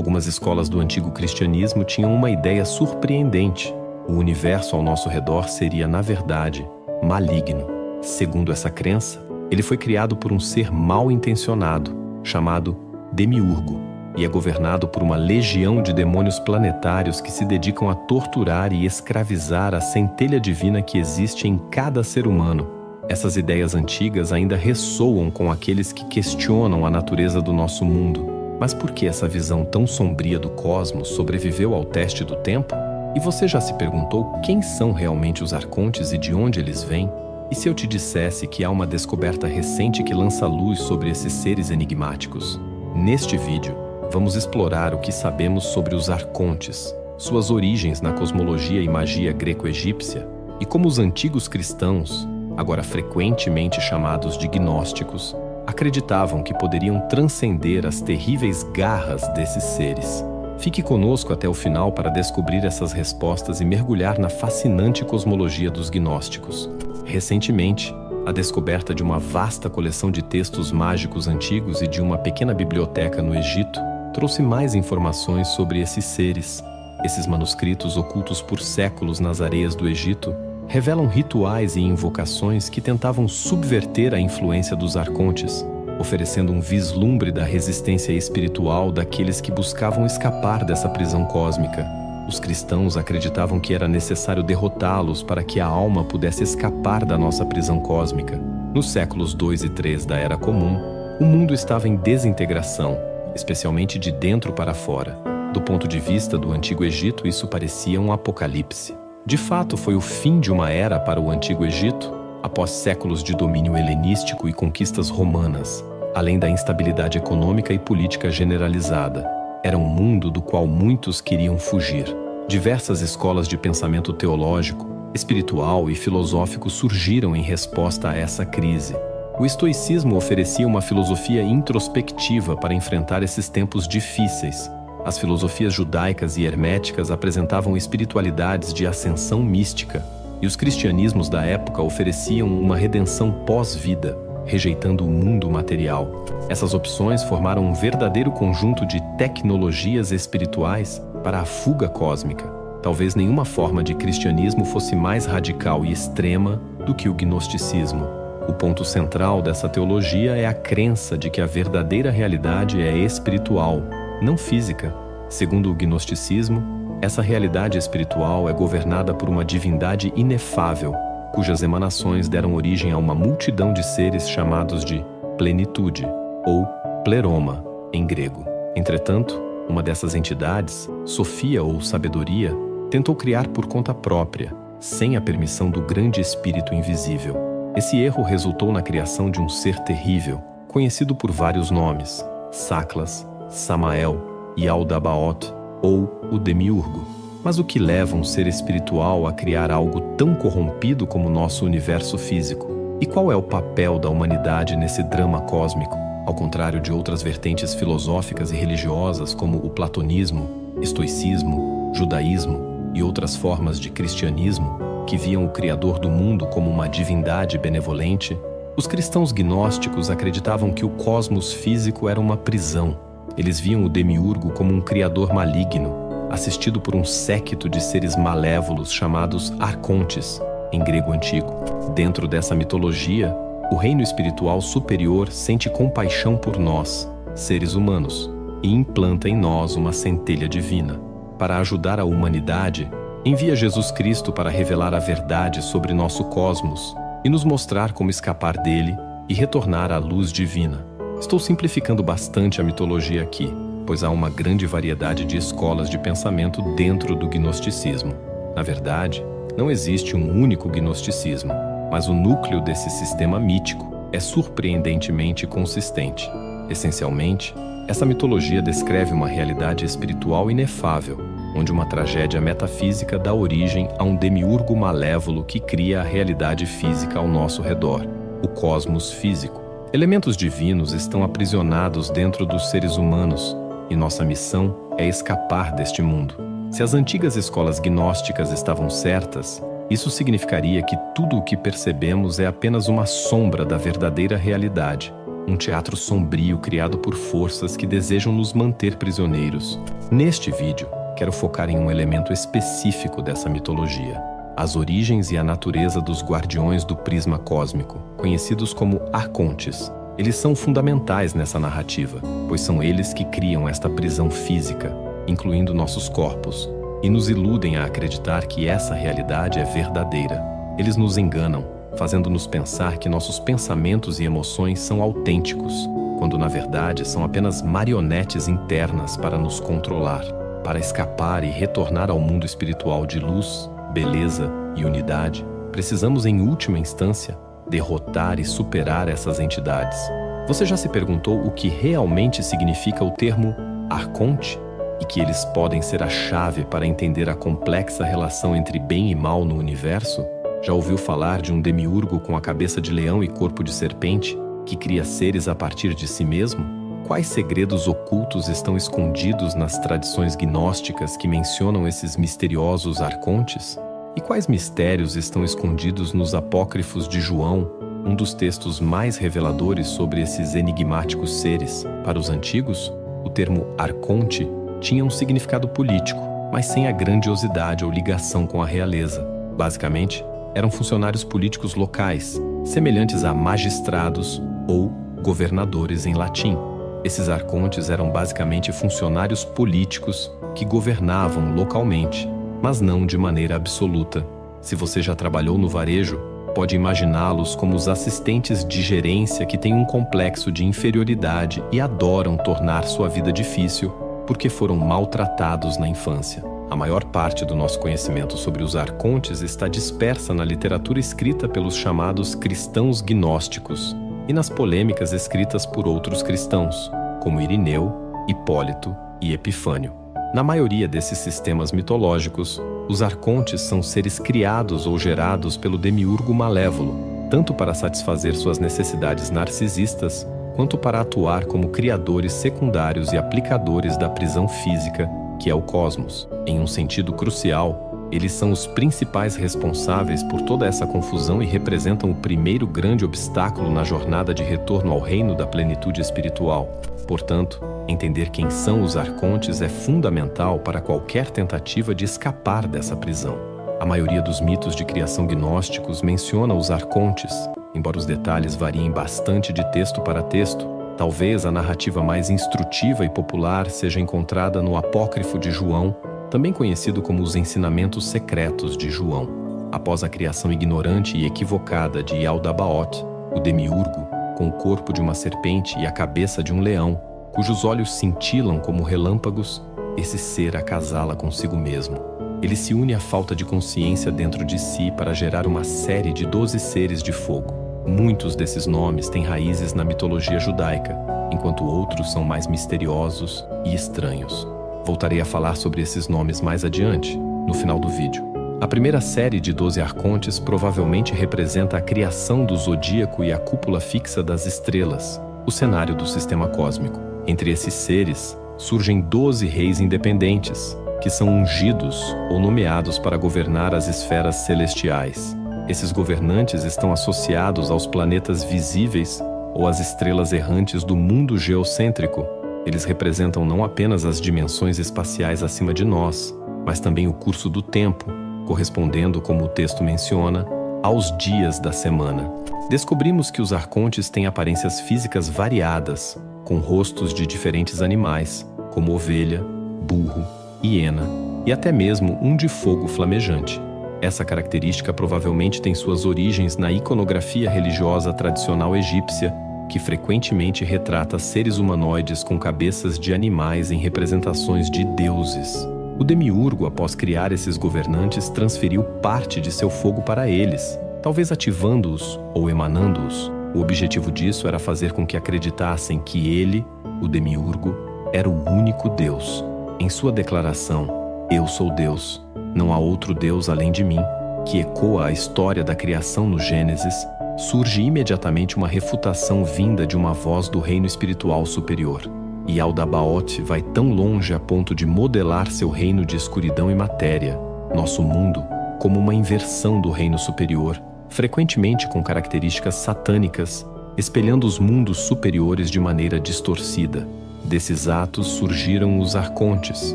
Algumas escolas do antigo cristianismo tinham uma ideia surpreendente. O universo ao nosso redor seria, na verdade, maligno. Segundo essa crença, ele foi criado por um ser mal intencionado, chamado Demiurgo, e é governado por uma legião de demônios planetários que se dedicam a torturar e escravizar a centelha divina que existe em cada ser humano. Essas ideias antigas ainda ressoam com aqueles que questionam a natureza do nosso mundo. Mas por que essa visão tão sombria do cosmos sobreviveu ao teste do tempo? E você já se perguntou quem são realmente os arcontes e de onde eles vêm? E se eu te dissesse que há uma descoberta recente que lança luz sobre esses seres enigmáticos? Neste vídeo, vamos explorar o que sabemos sobre os arcontes, suas origens na cosmologia e magia greco-egípcia, e como os antigos cristãos, agora frequentemente chamados de gnósticos, acreditavam que poderiam transcender as terríveis garras desses seres. Fique conosco até o final para descobrir essas respostas e mergulhar na fascinante cosmologia dos gnósticos. Recentemente, a descoberta de uma vasta coleção de textos mágicos antigos e de uma pequena biblioteca no Egito trouxe mais informações sobre esses seres. Esses manuscritos ocultos por séculos nas areias do Egito revelam rituais e invocações que tentavam subverter a influência dos arcontes, oferecendo um vislumbre da resistência espiritual daqueles que buscavam escapar dessa prisão cósmica. Os cristãos acreditavam que era necessário derrotá-los para que a alma pudesse escapar da nossa prisão cósmica. Nos séculos 2 e 3 da Era Comum, o mundo estava em desintegração, especialmente de dentro para fora. Do ponto de vista do Antigo Egito, isso parecia um apocalipse. De fato, foi o fim de uma era para o Antigo Egito, após séculos de domínio helenístico e conquistas romanas, além da instabilidade econômica e política generalizada. Era um mundo do qual muitos queriam fugir. Diversas escolas de pensamento teológico, espiritual e filosófico surgiram em resposta a essa crise. O estoicismo oferecia uma filosofia introspectiva para enfrentar esses tempos difíceis. As filosofias judaicas e herméticas apresentavam espiritualidades de ascensão mística, e os cristianismos da época ofereciam uma redenção pós-vida, rejeitando o mundo material. Essas opções formaram um verdadeiro conjunto de tecnologias espirituais para a fuga cósmica. Talvez nenhuma forma de cristianismo fosse mais radical e extrema do que o gnosticismo. O ponto central dessa teologia é a crença de que a verdadeira realidade é espiritual, não física. Segundo o gnosticismo, essa realidade espiritual é governada por uma divindade inefável, cujas emanações deram origem a uma multidão de seres chamados de plenitude, ou pleroma, em grego. Entretanto, uma dessas entidades, Sofia ou Sabedoria, tentou criar por conta própria, sem a permissão do grande espírito invisível. Esse erro resultou na criação de um ser terrível, conhecido por vários nomes: Saclas, Samael e Aldabaoth, ou o Demiurgo. Mas o que leva um ser espiritual a criar algo tão corrompido como o nosso universo físico? E qual é o papel da humanidade nesse drama cósmico? Ao contrário de outras vertentes filosóficas e religiosas como o platonismo, estoicismo, judaísmo e outras formas de cristianismo, que viam o Criador do mundo como uma divindade benevolente, os cristãos gnósticos acreditavam que o cosmos físico era uma prisão. Eles viam o Demiurgo como um criador maligno, assistido por um séquito de seres malévolos chamados arcontes, em grego antigo. Dentro dessa mitologia, o reino espiritual superior sente compaixão por nós, seres humanos, e implanta em nós uma centelha divina. Para ajudar a humanidade, envia Jesus Cristo para revelar a verdade sobre nosso cosmos e nos mostrar como escapar dele e retornar à luz divina. Estou simplificando bastante a mitologia aqui, pois há uma grande variedade de escolas de pensamento dentro do gnosticismo. Na verdade, não existe um único gnosticismo, mas o núcleo desse sistema mítico é surpreendentemente consistente. Essencialmente, essa mitologia descreve uma realidade espiritual inefável, onde uma tragédia metafísica dá origem a um demiurgo malévolo que cria a realidade física ao nosso redor, o cosmos físico. Elementos divinos estão aprisionados dentro dos seres humanos, e nossa missão é escapar deste mundo. Se as antigas escolas gnósticas estavam certas, isso significaria que tudo o que percebemos é apenas uma sombra da verdadeira realidade, um teatro sombrio criado por forças que desejam nos manter prisioneiros. Neste vídeo, quero focar em um elemento específico dessa mitologia: as origens e a natureza dos guardiões do prisma cósmico, conhecidos como arcontes. Eles são fundamentais nessa narrativa, pois são eles que criam esta prisão física, incluindo nossos corpos, e nos iludem a acreditar que essa realidade é verdadeira. Eles nos enganam, fazendo-nos pensar que nossos pensamentos e emoções são autênticos, quando na verdade são apenas marionetes internas para nos controlar. Para escapar e retornar ao mundo espiritual de luz, beleza e unidade, precisamos, em última instância, derrotar e superar essas entidades. Você já se perguntou o que realmente significa o termo arconte? E que eles podem ser a chave para entender a complexa relação entre bem e mal no universo? Já ouviu falar de um demiurgo com a cabeça de leão e corpo de serpente, que cria seres a partir de si mesmo? Quais segredos ocultos estão escondidos nas tradições gnósticas que mencionam esses misteriosos arcontes? E quais mistérios estão escondidos nos apócrifos de João, um dos textos mais reveladores sobre esses enigmáticos seres? Para os antigos, o termo arconte tinha um significado político, mas sem a grandiosidade ou ligação com a realeza. Basicamente, eram funcionários políticos locais, semelhantes a magistrados ou governadores em latim. Esses arcontes eram basicamente funcionários políticos que governavam localmente, mas não de maneira absoluta. Se você já trabalhou no varejo, pode imaginá-los como os assistentes de gerência que têm um complexo de inferioridade e adoram tornar sua vida difícil porque foram maltratados na infância. A maior parte do nosso conhecimento sobre os arcontes está dispersa na literatura escrita pelos chamados cristãos gnósticos e nas polêmicas escritas por outros cristãos, como Irineu, Hipólito e Epifânio. Na maioria desses sistemas mitológicos, os arcontes são seres criados ou gerados pelo demiurgo malévolo, tanto para satisfazer suas necessidades narcisistas, quanto para atuar como criadores secundários e aplicadores da prisão física, que é o cosmos. Em um sentido crucial, eles são os principais responsáveis por toda essa confusão e representam o primeiro grande obstáculo na jornada de retorno ao reino da plenitude espiritual. Portanto, entender quem são os arcontes é fundamental para qualquer tentativa de escapar dessa prisão. A maioria dos mitos de criação gnósticos menciona os arcontes. Embora os detalhes variem bastante de texto para texto, talvez a narrativa mais instrutiva e popular seja encontrada no Apócrifo de João, também conhecido como os Ensinamentos Secretos de João. Após a criação ignorante e equivocada de Yaldabaoth, o demiurgo, com o corpo de uma serpente e a cabeça de um leão, cujos olhos cintilam como relâmpagos, esse ser acasala consigo mesmo. Ele se une à falta de consciência dentro de si para gerar uma série de 12 seres de fogo. Muitos desses nomes têm raízes na mitologia judaica, enquanto outros são mais misteriosos e estranhos. Voltarei a falar sobre esses nomes mais adiante, no final do vídeo. A primeira série de 12 arcontes provavelmente representa a criação do zodíaco e a cúpula fixa das estrelas, o cenário do sistema cósmico. Entre esses seres, surgem 12 reis independentes, que são ungidos ou nomeados para governar as esferas celestiais. Esses governantes estão associados aos planetas visíveis ou às estrelas errantes do mundo geocêntrico. Eles representam não apenas as dimensões espaciais acima de nós, mas também o curso do tempo, correspondendo, como o texto menciona, aos dias da semana. Descobrimos que os arcontes têm aparências físicas variadas, com rostos de diferentes animais, como ovelha, burro, hiena e até mesmo um de fogo flamejante. Essa característica provavelmente tem suas origens na iconografia religiosa tradicional egípcia, que frequentemente retrata seres humanoides com cabeças de animais em representações de deuses. O demiurgo, após criar esses governantes, transferiu parte de seu fogo para eles, talvez ativando-os ou emanando-os. O objetivo disso era fazer com que acreditassem que ele, o demiurgo, era o único Deus. Em sua declaração, "Eu sou Deus, não há outro Deus além de mim", que ecoa a história da criação no Gênesis, surge imediatamente uma refutação vinda de uma voz do reino espiritual superior. E Yaldabaoth vai tão longe a ponto de modelar seu reino de escuridão e matéria, nosso mundo, como uma inversão do reino superior, frequentemente com características satânicas, espelhando os mundos superiores de maneira distorcida. Desses atos surgiram os arcontes,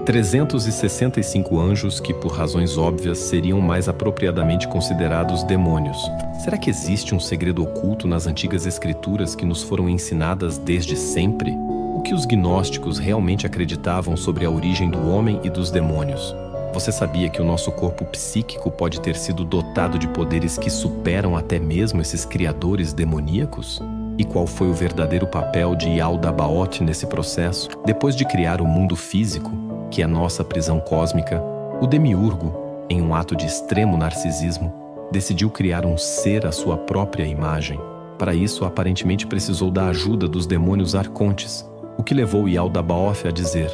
365 anjos que, por razões óbvias, seriam mais apropriadamente considerados demônios. Será que existe um segredo oculto nas antigas escrituras que nos foram ensinadas desde sempre? O que os gnósticos realmente acreditavam sobre a origem do homem e dos demônios? Você sabia que o nosso corpo psíquico pode ter sido dotado de poderes que superam até mesmo esses criadores demoníacos? E qual foi o verdadeiro papel de Yaldabaoth nesse processo? Depois de criar o mundo físico, que é nossa prisão cósmica, o demiurgo, em um ato de extremo narcisismo, decidiu criar um ser à sua própria imagem. Para isso, aparentemente precisou da ajuda dos demônios arcontes, o que levou Yaldabaoth a dizer: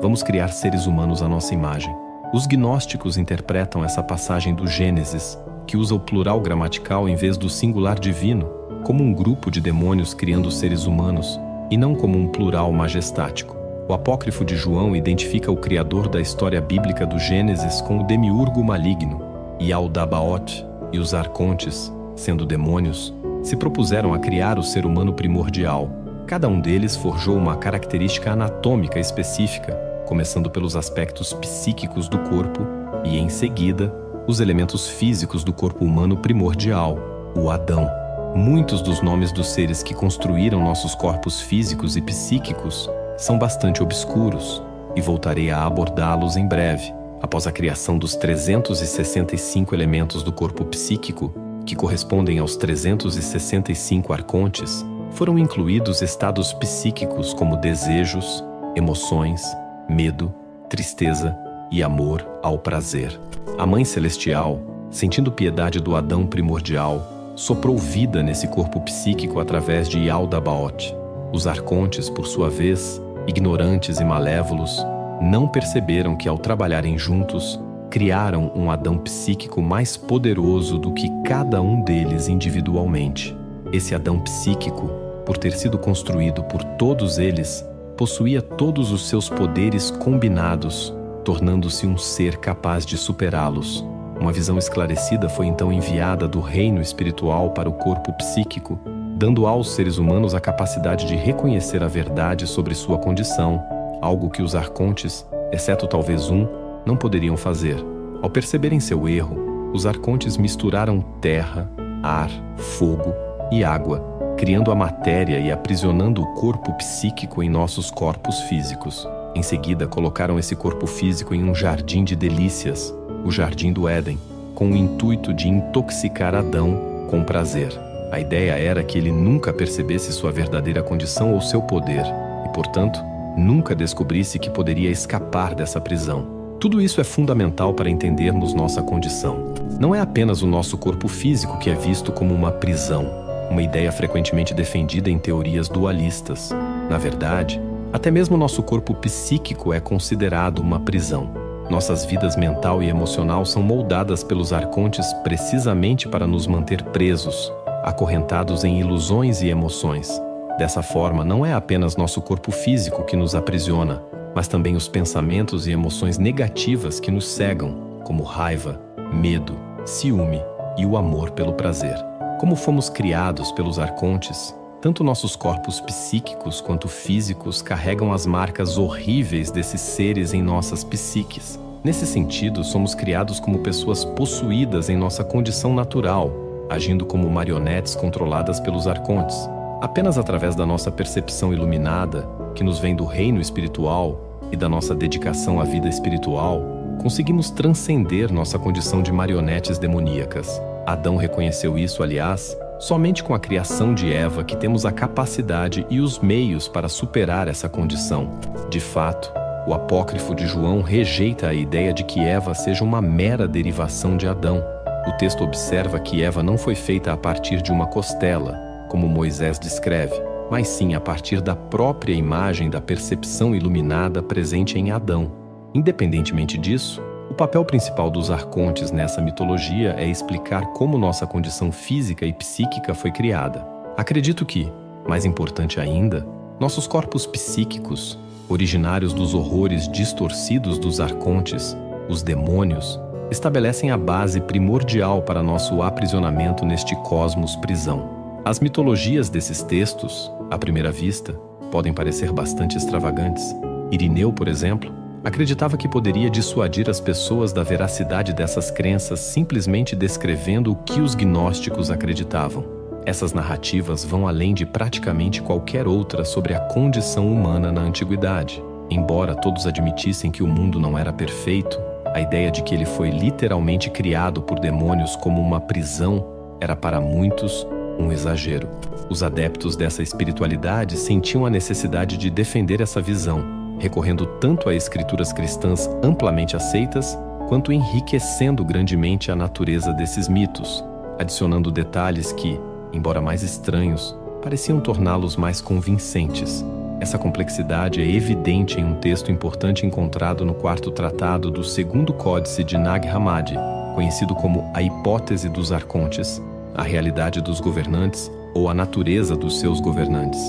Vamos criar seres humanos à nossa imagem. Os gnósticos interpretam essa passagem do Gênesis, que usa o plural gramatical em vez do singular divino, como um grupo de demônios criando seres humanos, e não como um plural majestático. O apócrifo de João identifica o criador da história bíblica do Gênesis com o demiurgo maligno. Yaldabaoth e os arcontes, sendo demônios, se propuseram a criar o ser humano primordial. Cada um deles forjou uma característica anatômica específica, começando pelos aspectos psíquicos do corpo e, em seguida, os elementos físicos do corpo humano primordial, o Adão. Muitos dos nomes dos seres que construíram nossos corpos físicos e psíquicos são bastante obscuros, e voltarei a abordá-los em breve. Após a criação dos 365 elementos do corpo psíquico, que correspondem aos 365 arcontes, foram incluídos estados psíquicos como desejos, emoções, medo, tristeza e amor ao prazer. A Mãe Celestial, sentindo piedade do Adão primordial, soprou vida nesse corpo psíquico através de Yaldabaoth. Os arcontes, por sua vez, ignorantes e malévolos, não perceberam que, ao trabalharem juntos, criaram um Adão psíquico mais poderoso do que cada um deles individualmente. Esse Adão psíquico, por ter sido construído por todos eles, possuía todos os seus poderes combinados, tornando-se um ser capaz de superá-los. Uma visão esclarecida foi então enviada do reino espiritual para o corpo psíquico, dando aos seres humanos a capacidade de reconhecer a verdade sobre sua condição, algo que os arcontes, exceto talvez um, não poderiam fazer. Ao perceberem seu erro, os arcontes misturaram terra, ar, fogo e água, criando a matéria e aprisionando o corpo psíquico em nossos corpos físicos. Em seguida, colocaram esse corpo físico em um jardim de delícias, o Jardim do Éden, com o intuito de intoxicar Adão com prazer. A ideia era que ele nunca percebesse sua verdadeira condição ou seu poder, e, portanto, nunca descobrisse que poderia escapar dessa prisão. Tudo isso é fundamental para entendermos nossa condição. Não é apenas o nosso corpo físico que é visto como uma prisão, uma ideia frequentemente defendida em teorias dualistas. Na verdade, até mesmo nosso corpo psíquico é considerado uma prisão. Nossas vidas mental e emocional são moldadas pelos arcontes precisamente para nos manter presos, acorrentados em ilusões e emoções. Dessa forma, não é apenas nosso corpo físico que nos aprisiona, mas também os pensamentos e emoções negativas que nos cegam, como raiva, medo, ciúme e o amor pelo prazer. Como fomos criados pelos arcontes, tanto nossos corpos psíquicos quanto físicos carregam as marcas horríveis desses seres em nossas psiques. Nesse sentido, somos criados como pessoas possuídas em nossa condição natural, agindo como marionetes controladas pelos arcontes. Apenas através da nossa percepção iluminada, que nos vem do reino espiritual, e da nossa dedicação à vida espiritual, conseguimos transcender nossa condição de marionetes demoníacas. Adão reconheceu isso, aliás, somente com a criação de Eva que temos a capacidade e os meios para superar essa condição. De fato, o apócrifo de João rejeita a ideia de que Eva seja uma mera derivação de Adão. O texto observa que Eva não foi feita a partir de uma costela, como Moisés descreve, mas sim a partir da própria imagem da percepção iluminada presente em Adão. Independentemente disso, o papel principal dos arcontes nessa mitologia é explicar como nossa condição física e psíquica foi criada. Acredito que, mais importante ainda, nossos corpos psíquicos, originários dos horrores distorcidos dos arcontes, os demônios, estabelecem a base primordial para nosso aprisionamento neste cosmos prisão. As mitologias desses textos, à primeira vista, podem parecer bastante extravagantes. Irineu, por exemplo, acreditava que poderia dissuadir as pessoas da veracidade dessas crenças simplesmente descrevendo o que os gnósticos acreditavam. Essas narrativas vão além de praticamente qualquer outra sobre a condição humana na antiguidade. Embora todos admitissem que o mundo não era perfeito, a ideia de que ele foi literalmente criado por demônios como uma prisão era para muitos um exagero. Os adeptos dessa espiritualidade sentiam a necessidade de defender essa visão, recorrendo tanto a escrituras cristãs amplamente aceitas, quanto enriquecendo grandemente a natureza desses mitos, adicionando detalhes que, embora mais estranhos, pareciam torná-los mais convincentes. Essa complexidade é evidente em um texto importante encontrado no quarto tratado do segundo códice de Nag Hammadi, conhecido como a hipótese dos arcontes, a realidade dos governantes ou a natureza dos seus governantes.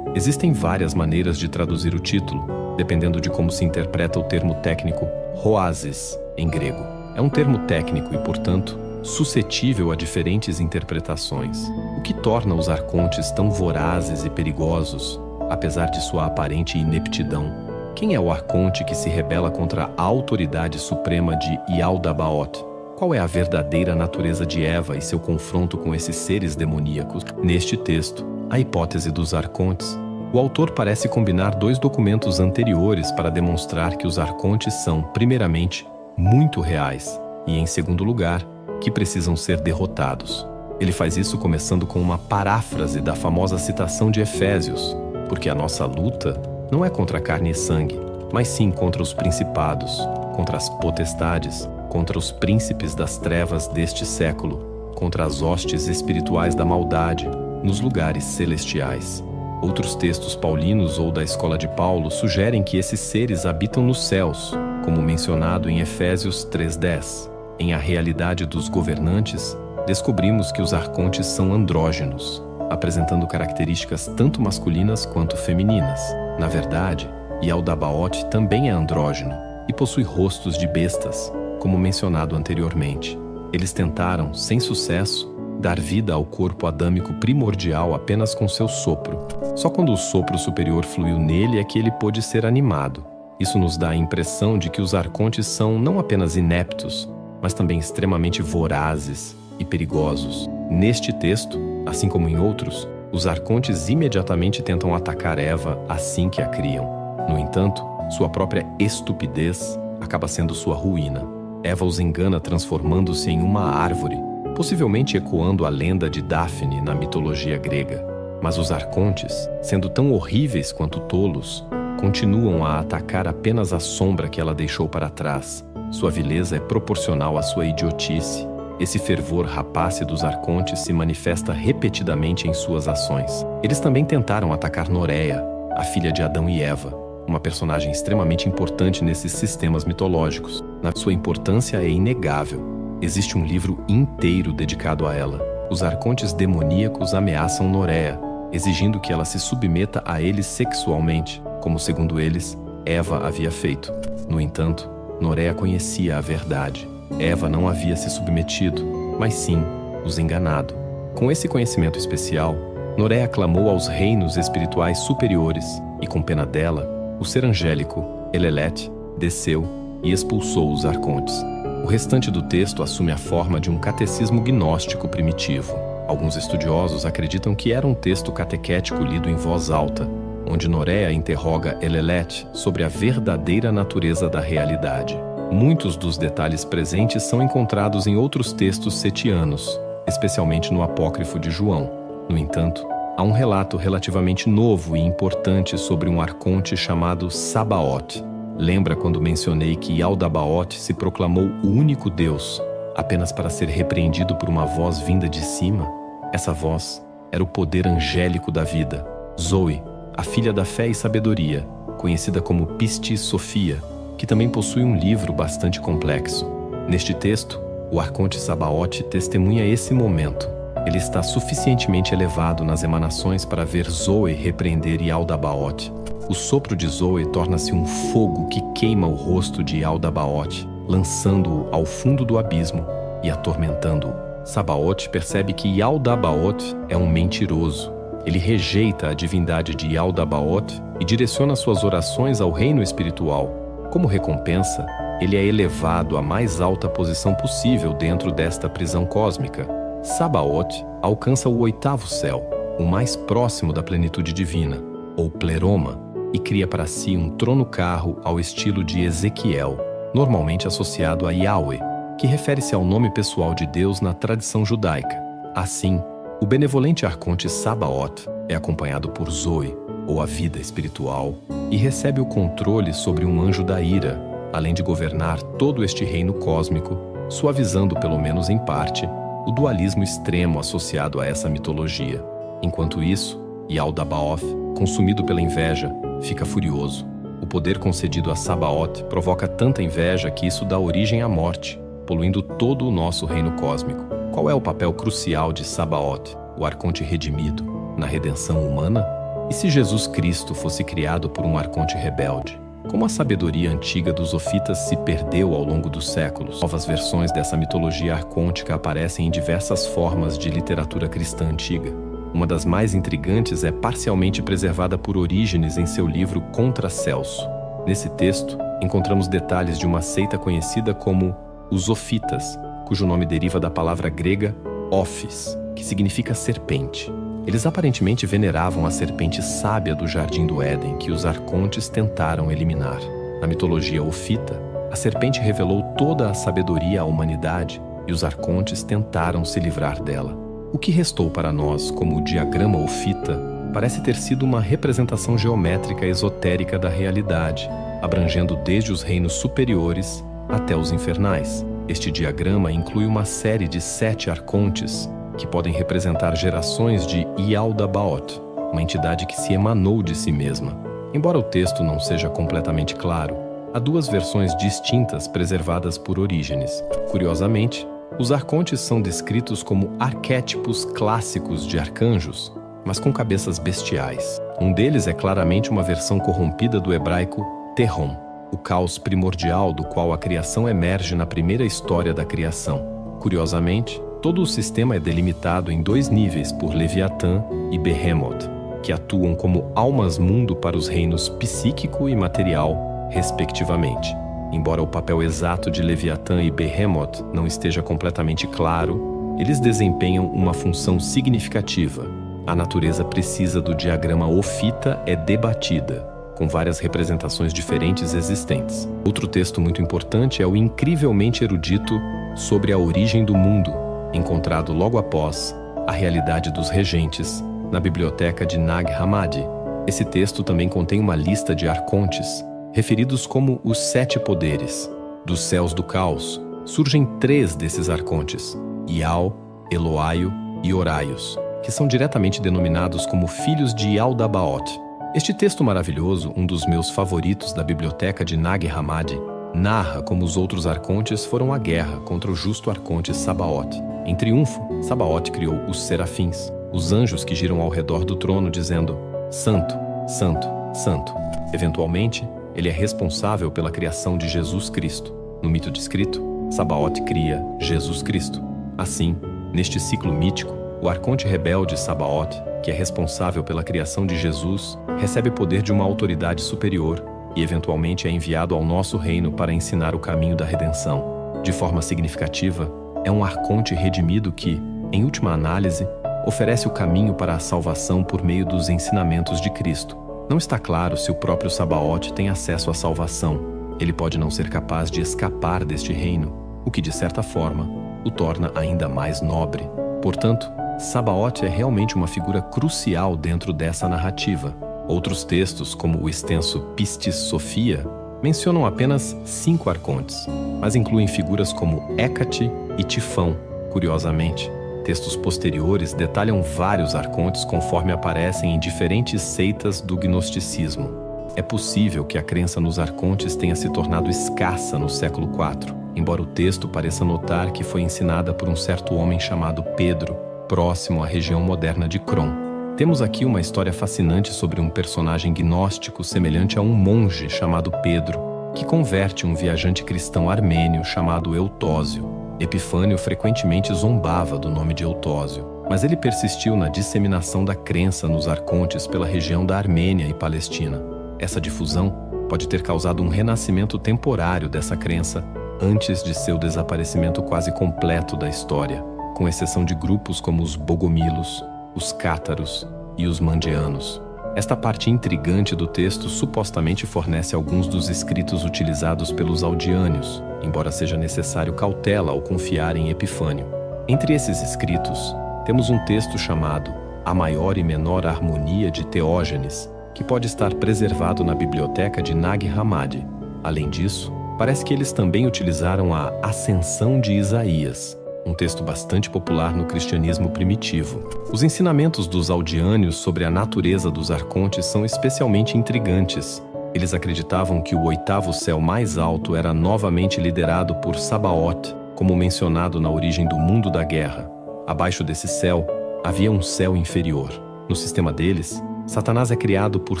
Existem várias maneiras de traduzir o título, dependendo de como se interpreta o termo técnico hoasis, em grego. É um termo técnico e, portanto, suscetível a diferentes interpretações, o que torna os arcontes tão vorazes e perigosos, apesar de sua aparente ineptidão. Quem é o arconte que se rebela contra a autoridade suprema de Yaldabaoth? Qual é a verdadeira natureza de Eva e seu confronto com esses seres demoníacos? Neste texto, a hipótese dos arcontes, o autor parece combinar dois documentos anteriores para demonstrar que os arcontes são, primeiramente, muito reais e, em segundo lugar, que precisam ser derrotados. Ele faz isso começando com uma paráfrase da famosa citação de Efésios, porque a nossa luta não é contra carne e sangue, mas sim contra os principados, contra as potestades, contra os príncipes das trevas deste século, contra as hostes espirituais da maldade nos lugares celestiais. Outros textos paulinos ou da escola de Paulo sugerem que esses seres habitam nos céus, como mencionado em Efésios 3:10. Em A Realidade dos Governantes, descobrimos que os arcontes são andrógenos, apresentando características tanto masculinas quanto femininas. Na verdade, Yaldabaoth também é andrógeno e possui rostos de bestas, como mencionado anteriormente. Eles tentaram, sem sucesso, dar vida ao corpo adâmico primordial apenas com seu sopro. Só quando o sopro superior fluiu nele é que ele pôde ser animado. Isso nos dá a impressão de que os arcontes são não apenas ineptos, mas também extremamente vorazes e perigosos. Neste texto, assim como em outros, os arcontes imediatamente tentam atacar Eva assim que a criam. No entanto, sua própria estupidez acaba sendo sua ruína. Eva os engana transformando-se em uma árvore, possivelmente ecoando a lenda de Daphne na mitologia grega. Mas os arcontes, sendo tão horríveis quanto tolos, continuam a atacar apenas a sombra que ela deixou para trás. Sua vileza é proporcional à sua idiotice. Esse fervor rapaz dos arcontes se manifesta repetidamente em suas ações. Eles também tentaram atacar Noréia, a filha de Adão e Eva, uma personagem extremamente importante nesses sistemas mitológicos. Sua importância é inegável. Existe um livro inteiro dedicado a ela. Os arcontes demoníacos ameaçam Noréia, exigindo que ela se submeta a eles sexualmente, como, segundo eles, Eva havia feito. No entanto, Noréia conhecia a verdade. Eva não havia se submetido, mas sim os enganado. Com esse conhecimento especial, Noréia clamou aos reinos espirituais superiores e, com pena dela, o ser angélico, Elelet, desceu e expulsou os arcontes. O restante do texto assume a forma de um catecismo gnóstico primitivo. Alguns estudiosos acreditam que era um texto catequético lido em voz alta, onde Noréia interroga Elelet sobre a verdadeira natureza da realidade. Muitos dos detalhes presentes são encontrados em outros textos setianos, especialmente no Apócrifo de João. No entanto, há um relato relativamente novo e importante sobre um arconte chamado Sabaoth. Lembra quando mencionei que Yaldabaoth se proclamou o único Deus, apenas para ser repreendido por uma voz vinda de cima? Essa voz era o poder angélico da vida, Zoe, a filha da fé e sabedoria, conhecida como Pistis Sophia, que também possui um livro bastante complexo. Neste texto, o arconte Sabaoth testemunha esse momento. Ele está suficientemente elevado nas emanações para ver Zoe repreender Yaldabaoth. O sopro de Zoe torna-se um fogo que queima o rosto de Yaldabaoth, lançando-o ao fundo do abismo e atormentando-o. Sabaoth percebe que Yaldabaoth é um mentiroso. Ele rejeita a divindade de Yaldabaoth e direciona suas orações ao reino espiritual. Como recompensa, ele é elevado à mais alta posição possível dentro desta prisão cósmica. Sabaoth alcança o 8º céu, o mais próximo da plenitude divina, ou pleroma, e cria para si um trono-carro ao estilo de Ezequiel, normalmente associado a Yahweh, que refere-se ao nome pessoal de Deus na tradição judaica. Assim, o benevolente arconte Sabaoth é acompanhado por Zoe, ou a vida espiritual, e recebe o controle sobre um anjo da ira, além de governar todo este reino cósmico, suavizando, pelo menos em parte, o dualismo extremo associado a essa mitologia. Enquanto isso, Yaldabaoth, consumido pela inveja, fica furioso. O poder concedido a Sabaoth provoca tanta inveja que isso dá origem à morte, poluindo todo o nosso reino cósmico. Qual é o papel crucial de Sabaoth, o arconte redimido, na redenção humana? E se Jesus Cristo fosse criado por um arconte rebelde? Como a sabedoria antiga dos ofitas se perdeu ao longo dos séculos, novas versões dessa mitologia arcôntica aparecem em diversas formas de literatura cristã antiga. Uma das mais intrigantes é parcialmente preservada por Orígenes em seu livro Contra Celso. Nesse texto, encontramos detalhes de uma seita conhecida como os Ofitas, cujo nome deriva da palavra grega Ophis, que significa serpente. Eles aparentemente veneravam a serpente sábia do Jardim do Éden, que os arcontes tentaram eliminar. Na mitologia ofita, a serpente revelou toda a sabedoria à humanidade e os arcontes tentaram se livrar dela. O que restou para nós como o diagrama ofita parece ter sido uma representação geométrica esotérica da realidade, abrangendo desde os reinos superiores até os infernais. Este diagrama inclui uma série de 7 arcontes que podem representar gerações de Yaldabaoth, uma entidade que se emanou de si mesma. Embora o texto não seja completamente claro, há 2 versões distintas preservadas por Orígenes. Curiosamente, os arcontes são descritos como arquétipos clássicos de arcanjos, mas com cabeças bestiais. Um deles é claramente uma versão corrompida do hebraico Terron, o caos primordial do qual a criação emerge na primeira história da criação. Curiosamente, todo o sistema é delimitado em 2 níveis por Leviatã e Behemoth, que atuam como almas-mundo para os reinos psíquico e material, respectivamente. Embora o papel exato de Leviatã e Behemoth não esteja completamente claro, eles desempenham uma função significativa. A natureza precisa do diagrama ofita é debatida, com várias representações diferentes existentes. Outro texto muito importante é o incrivelmente erudito Sobre a Origem do Mundo, encontrado logo após A Realidade dos Regentes, na biblioteca de Nag Hammadi. Esse texto também contém uma lista de arcontes, referidos como os 7 poderes. Dos céus do caos, surgem 3 desses arcontes, Ial, Eloaio e Oraios, que são diretamente denominados como filhos de Yaldabaoth. Este texto maravilhoso, um dos meus favoritos da biblioteca de Nag Hammadi, narra como os outros arcontes foram à guerra contra o justo arconte Sabaoth. Em triunfo, Sabaoth criou os serafins, os anjos que giram ao redor do trono dizendo Santo, Santo, Santo. Eventualmente, ele é responsável pela criação de Jesus Cristo. No mito descrito, Sabaoth cria Jesus Cristo. Assim, neste ciclo mítico, o arconte rebelde Sabaoth, que é responsável pela criação de Jesus, recebe poder de uma autoridade superior e eventualmente é enviado ao nosso reino para ensinar o caminho da redenção. De forma significativa, é um arconte redimido que, em última análise, oferece o caminho para a salvação por meio dos ensinamentos de Cristo. Não está claro se o próprio Sabaoth tem acesso à salvação. Ele pode não ser capaz de escapar deste reino, o que, de certa forma, o torna ainda mais nobre. Portanto, Sabaoth é realmente uma figura crucial dentro dessa narrativa. Outros textos, como o extenso Pistis Sophia, mencionam apenas 5 arcontes, mas incluem figuras como Hécate e Tifão. Curiosamente, textos posteriores detalham vários arcontes conforme aparecem em diferentes seitas do gnosticismo. É possível que a crença nos arcontes tenha se tornado escassa no século IV, embora o texto pareça notar que foi ensinada por um certo homem chamado Pedro, próximo à região moderna de Kron. Temos aqui uma história fascinante sobre um personagem gnóstico semelhante a um monge chamado Pedro, que converte um viajante cristão armênio chamado Eutósio. Epifânio frequentemente zombava do nome de Eutósio, mas ele persistiu na disseminação da crença nos arcontes pela região da Armênia e Palestina. Essa difusão pode ter causado um renascimento temporário dessa crença antes de seu desaparecimento quase completo da história, com exceção de grupos como os bogomilos, os cátaros e os mandeanos. Esta parte intrigante do texto supostamente fornece alguns dos escritos utilizados pelos audiânios, embora seja necessário cautela ao confiar em Epifânio. Entre esses escritos, temos um texto chamado A Maior e Menor Harmonia de Teógenes, que pode estar preservado na biblioteca de Nag Hammadi. Além disso, parece que eles também utilizaram a Ascensão de Isaías, um texto bastante popular no cristianismo primitivo. Os ensinamentos dos audiânios sobre a natureza dos arcontes são especialmente intrigantes. Eles acreditavam que o oitavo céu mais alto era novamente liderado por Sabaoth, como mencionado na origem do mundo da guerra. Abaixo desse céu, havia um céu inferior. No sistema deles, Satanás é criado por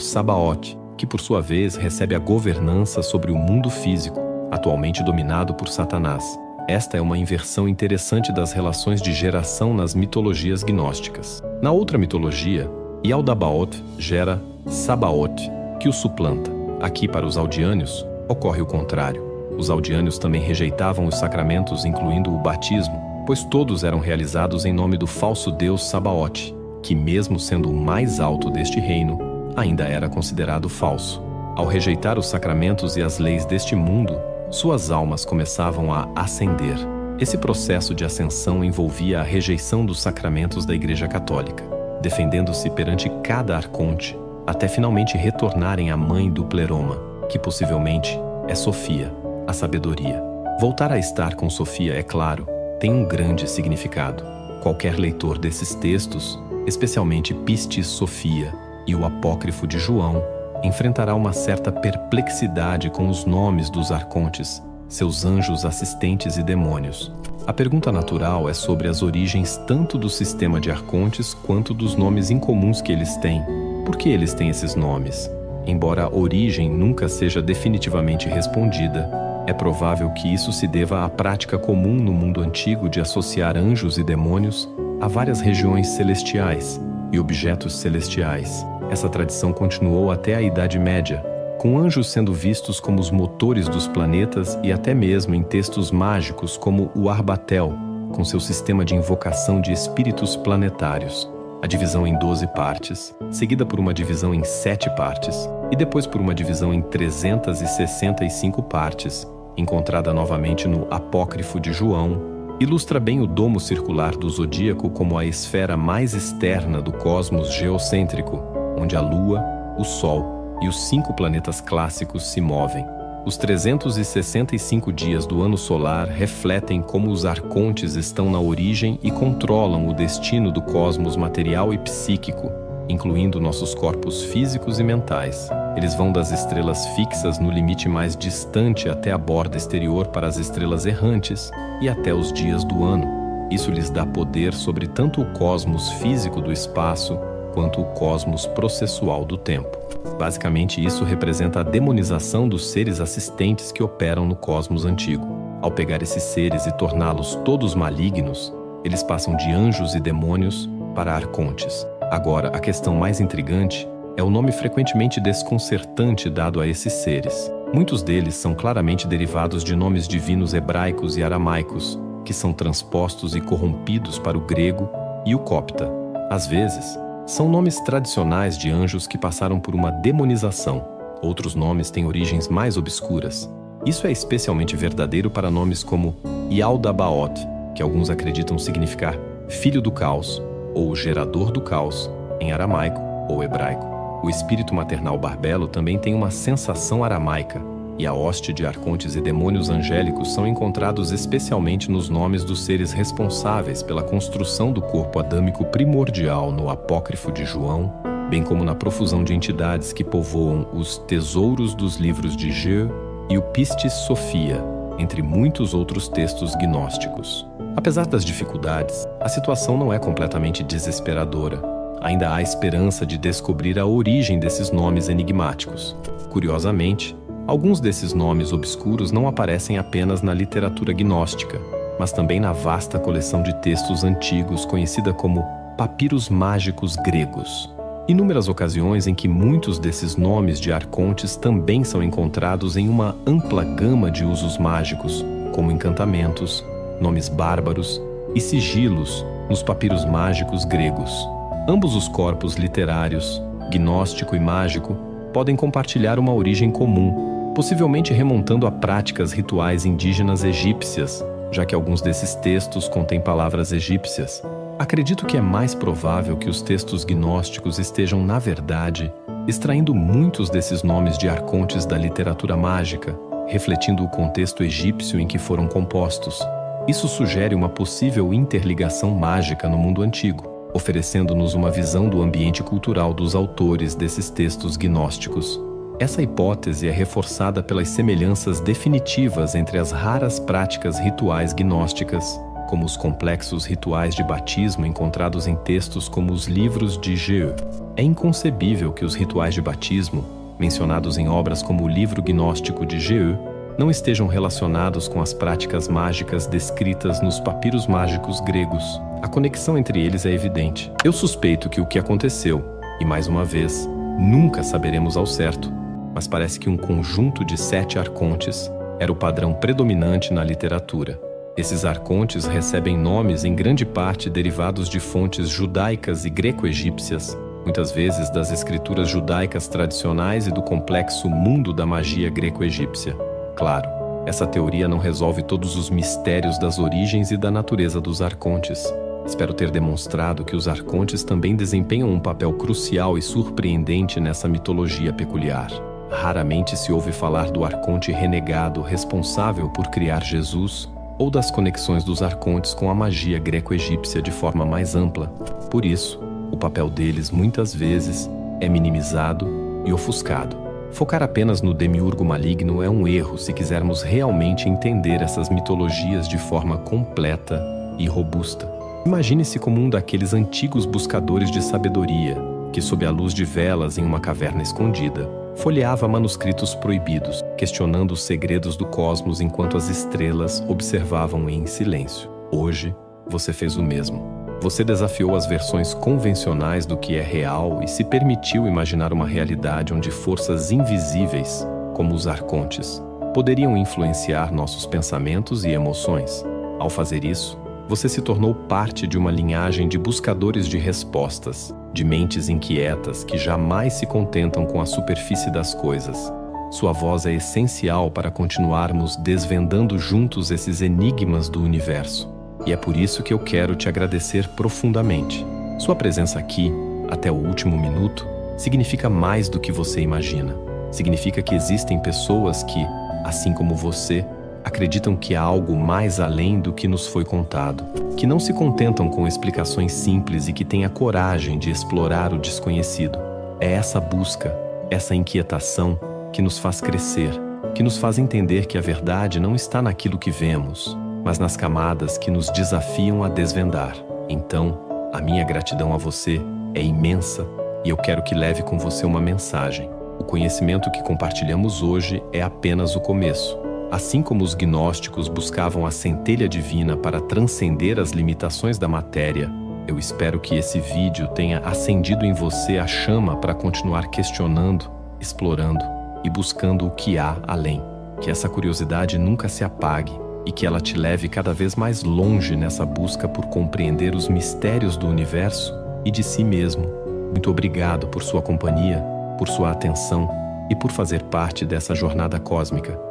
Sabaoth, que por sua vez recebe a governança sobre o mundo físico, atualmente dominado por Satanás. Esta é uma inversão interessante das relações de geração nas mitologias gnósticas. Na outra mitologia, Yaldabaoth gera Sabaoth, que o suplanta. Aqui, para os audiânios, ocorre o contrário. Os audiânios também rejeitavam os sacramentos, incluindo o batismo, pois todos eram realizados em nome do falso deus Sabaoth, que, mesmo sendo o mais alto deste reino, ainda era considerado falso. Ao rejeitar os sacramentos e as leis deste mundo, suas almas começavam a ascender. Esse processo de ascensão envolvia a rejeição dos sacramentos da Igreja Católica, defendendo-se perante cada arconte, até finalmente retornarem à mãe do pleroma, que possivelmente é Sofia, a sabedoria. Voltar a estar com Sofia, é claro, tem um grande significado. Qualquer leitor desses textos, especialmente Pistis Sofia e o Apócrifo de João, enfrentará uma certa perplexidade com os nomes dos arcontes, seus anjos assistentes e demônios. A pergunta natural é sobre as origens tanto do sistema de arcontes quanto dos nomes incomuns que eles têm. Por que eles têm esses nomes? Embora a origem nunca seja definitivamente respondida, é provável que isso se deva à prática comum no mundo antigo de associar anjos e demônios a várias regiões celestiais e objetos celestiais. Essa tradição continuou até a Idade Média, com anjos sendo vistos como os motores dos planetas e até mesmo em textos mágicos como o Arbatel, com seu sistema de invocação de espíritos planetários. A divisão em 12 partes, seguida por uma divisão em 7 partes e depois por uma divisão em 365 partes, encontrada novamente no Apócrifo de João, ilustra bem o domo circular do zodíaco como a esfera mais externa do cosmos geocêntrico, onde a Lua, o Sol e os 5 planetas clássicos se movem. Os 365 dias do ano solar refletem como os arcontes estão na origem e controlam o destino do cosmos material e psíquico, incluindo nossos corpos físicos e mentais. Eles vão das estrelas fixas no limite mais distante até a borda exterior para as estrelas errantes e até os dias do ano. Isso lhes dá poder sobre tanto o cosmos físico do espaço quanto o cosmos processual do tempo. Basicamente, isso representa a demonização dos seres assistentes que operam no cosmos antigo. Ao pegar esses seres e torná-los todos malignos, eles passam de anjos e demônios para arcontes. Agora, a questão mais intrigante é o nome frequentemente desconcertante dado a esses seres. Muitos deles são claramente derivados de nomes divinos hebraicos e aramaicos, que são transpostos e corrompidos para o grego e o copta. Às vezes, são nomes tradicionais de anjos que passaram por uma demonização. Outros nomes têm origens mais obscuras. Isso é especialmente verdadeiro para nomes como Yaldabaoth, que alguns acreditam significar filho do caos, ou gerador do caos, em aramaico ou hebraico. O espírito maternal Barbelo também tem uma sensação aramaica, e a hoste de arcontes e demônios angélicos são encontrados especialmente nos nomes dos seres responsáveis pela construção do corpo adâmico primordial no Apócrifo de João, bem como na profusão de entidades que povoam os tesouros dos livros de Geu e o Pistis Sophia, entre muitos outros textos gnósticos. Apesar das dificuldades, a situação não é completamente desesperadora. Ainda há esperança de descobrir a origem desses nomes enigmáticos. Curiosamente, alguns desses nomes obscuros não aparecem apenas na literatura gnóstica. mas também na vasta coleção de textos antigos conhecida como papiros mágicos gregos. Inúmeras ocasiões em que muitos desses nomes de arcontes também são encontrados em uma ampla gama de usos mágicos, como encantamentos, nomes bárbaros e sigilos nos papiros mágicos gregos. Ambos os corpos literários, gnóstico e mágico, podem compartilhar uma origem comum, possivelmente remontando a práticas rituais indígenas egípcias, já que alguns desses textos contêm palavras egípcias. Acredito que é mais provável que os textos gnósticos estejam, na verdade, extraindo muitos desses nomes de arcontes da literatura mágica, refletindo o contexto egípcio em que foram compostos. Isso sugere uma possível interligação mágica no mundo antigo, oferecendo-nos uma visão do ambiente cultural dos autores desses textos gnósticos. Essa hipótese é reforçada pelas semelhanças definitivas entre as raras práticas rituais gnósticas, como os complexos rituais de batismo encontrados em textos como os livros de Jeu. É inconcebível que os rituais de batismo, mencionados em obras como o livro gnóstico de Jeu, não estejam relacionados com as práticas mágicas descritas nos papiros mágicos gregos. A conexão entre eles é evidente. Eu suspeito que o que aconteceu, e mais uma vez, nunca saberemos ao certo, mas parece que um conjunto de 7 arcontes era o padrão predominante na literatura. Esses arcontes recebem nomes em grande parte derivados de fontes judaicas e greco-egípcias, muitas vezes das escrituras judaicas tradicionais e do complexo mundo da magia greco-egípcia. Claro, essa teoria não resolve todos os mistérios das origens e da natureza dos arcontes. Espero ter demonstrado que os arcontes também desempenham um papel crucial e surpreendente nessa mitologia peculiar. Raramente se ouve falar do arconte renegado responsável por criar Jesus ou das conexões dos arcontes com a magia greco-egípcia de forma mais ampla. Por isso, o papel deles muitas vezes é minimizado e ofuscado. Focar apenas no demiurgo maligno é um erro se quisermos realmente entender essas mitologias de forma completa e robusta. Imagine-se como um daqueles antigos buscadores de sabedoria que, sob a luz de velas em uma caverna escondida, folheava manuscritos proibidos, questionando os segredos do cosmos enquanto as estrelas observavam em silêncio. Hoje, você fez o mesmo. Você desafiou as versões convencionais do que é real e se permitiu imaginar uma realidade onde forças invisíveis, como os arcontes, poderiam influenciar nossos pensamentos e emoções. Ao fazer isso, você se tornou parte de uma linhagem de buscadores de respostas, de mentes inquietas que jamais se contentam com a superfície das coisas. Sua voz é essencial para continuarmos desvendando juntos esses enigmas do universo. E é por isso que eu quero te agradecer profundamente. Sua presença aqui, até o último minuto, significa mais do que você imagina. Significa que existem pessoas que, assim como você, acreditam que há algo mais além do que nos foi contado, que não se contentam com explicações simples e que têm a coragem de explorar o desconhecido. É essa busca, essa inquietação que nos faz crescer, que nos faz entender que a verdade não está naquilo que vemos, mas nas camadas que nos desafiam a desvendar. Então, a minha gratidão a você é imensa e eu quero que leve com você uma mensagem. O conhecimento que compartilhamos hoje é apenas o começo. Assim como os gnósticos buscavam a centelha divina para transcender as limitações da matéria, eu espero que esse vídeo tenha acendido em você a chama para continuar questionando, explorando e buscando o que há além. Que essa curiosidade nunca se apague e que ela te leve cada vez mais longe nessa busca por compreender os mistérios do universo e de si mesmo. Muito obrigado por sua companhia, por sua atenção e por fazer parte dessa jornada cósmica.